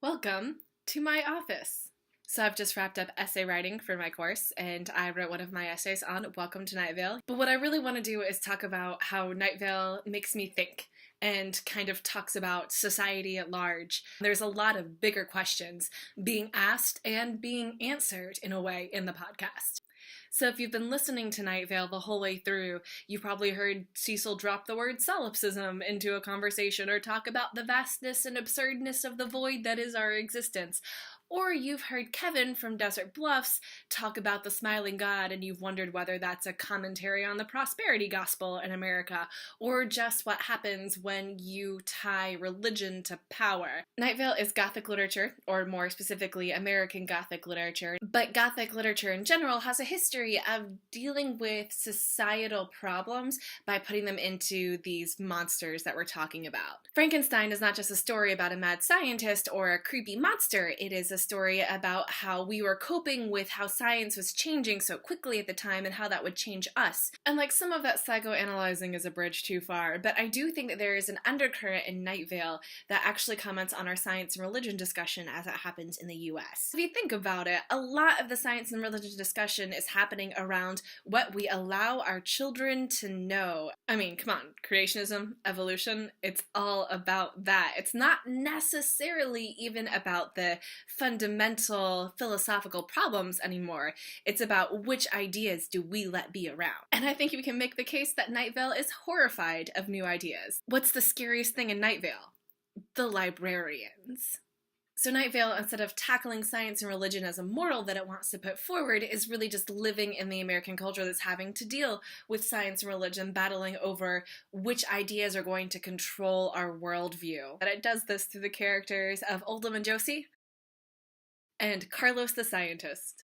Welcome to my office. So I've just wrapped up essay writing for my course, and I wrote one of my essays on Welcome to Night Vale. But what I really want to do is talk about how Night Vale makes me think and kind of talks about society at large. There's a lot of bigger questions being asked and being answered in a way in the podcast. So if you've been listening to Night Vale the whole way through, you probably heard Cecil drop the word solipsism into a conversation or talk about the vastness and absurdness of the void that is our existence. Or you've heard Kevin from Desert Bluffs talk about the smiling God, and you've wondered whether that's a commentary on the prosperity gospel in America, or just what happens when you tie religion to power. Night Vale is Gothic literature, or more specifically, American Gothic literature, but Gothic literature in general has a history of dealing with societal problems by putting them into these monsters that we're talking about. Frankenstein is not just a story about a mad scientist or a creepy monster, it is a story about how we were coping with how science was changing so quickly at the time and how that would change us. And like some of that psychoanalyzing is a bridge too far, but I do think that there is an undercurrent in Night Vale that actually comments on our science and religion discussion as it happens in the US. If you think about it, a lot of the science and religion discussion is happening around what we allow our children to know. I mean, come on, creationism, evolution, it's all about that. It's not necessarily even about the fundamental philosophical problems anymore. It's about which ideas do we let be around. And I think we can make the case that Night Vale is horrified of new ideas. What's the scariest thing in Night Vale? The librarians. So Night Vale, instead of tackling science and religion as a moral that it wants to put forward, is really just living in the American culture that's having to deal with science and religion, battling over which ideas are going to control our worldview. And it does this through the characters of Woman Josie and Carlos the scientist.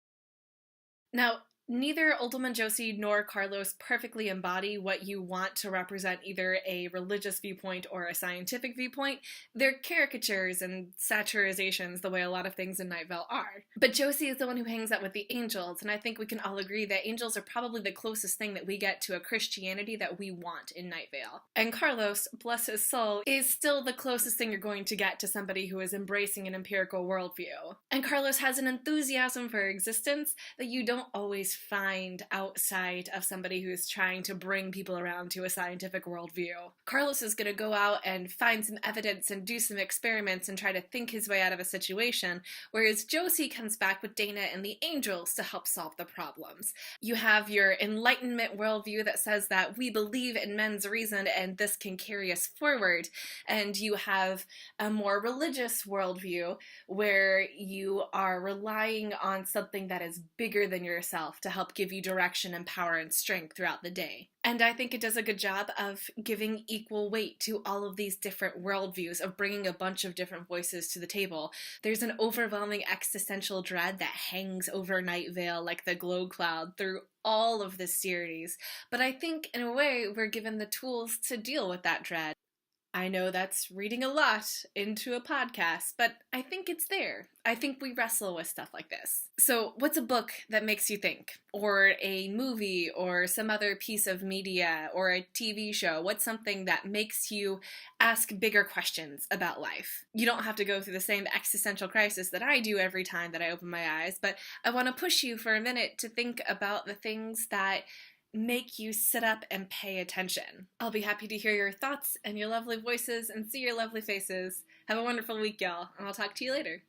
Now, neither Woman Josie nor Carlos perfectly embody what you want to represent either a religious viewpoint or a scientific viewpoint. They're caricatures and satirizations the way a lot of things in Night Vale are. But Josie is the one who hangs out with the angels, and I think we can all agree that angels are probably the closest thing that we get to a Christianity that we want in Night Vale. And Carlos, bless his soul, is still the closest thing you're going to get to somebody who is embracing an empirical worldview. And Carlos has an enthusiasm for existence that you don't always find outside of somebody who's trying to bring people around to a scientific worldview. Carlos is going to go out and find some evidence and do some experiments and try to think his way out of a situation, whereas Josie comes back with Dana and the angels to help solve the problems. You have your Enlightenment worldview that says that we believe in men's reason and this can carry us forward, and you have a more religious worldview where you are relying on something that is bigger than yourself to help give you direction and power and strength throughout the day. And I think it does a good job of giving equal weight to all of these different worldviews, of bringing a bunch of different voices to the table. There's an overwhelming existential dread that hangs over Night Vale like the glow cloud through all of this series. But I think, in a way, we're given the tools to deal with that dread. I know that's reading a lot into a podcast, but I think it's there. I think we wrestle with stuff like this. So what's a book that makes you think? Or a movie, or some other piece of media, or a TV show? What's something that makes you ask bigger questions about life? You don't have to go through the same existential crisis that I do every time that I open my eyes, but I want to push you for a minute to think about the things that make you sit up and pay attention. I'll be happy to hear your thoughts and your lovely voices and see your lovely faces. Have a wonderful week, y'all, and I'll talk to you later.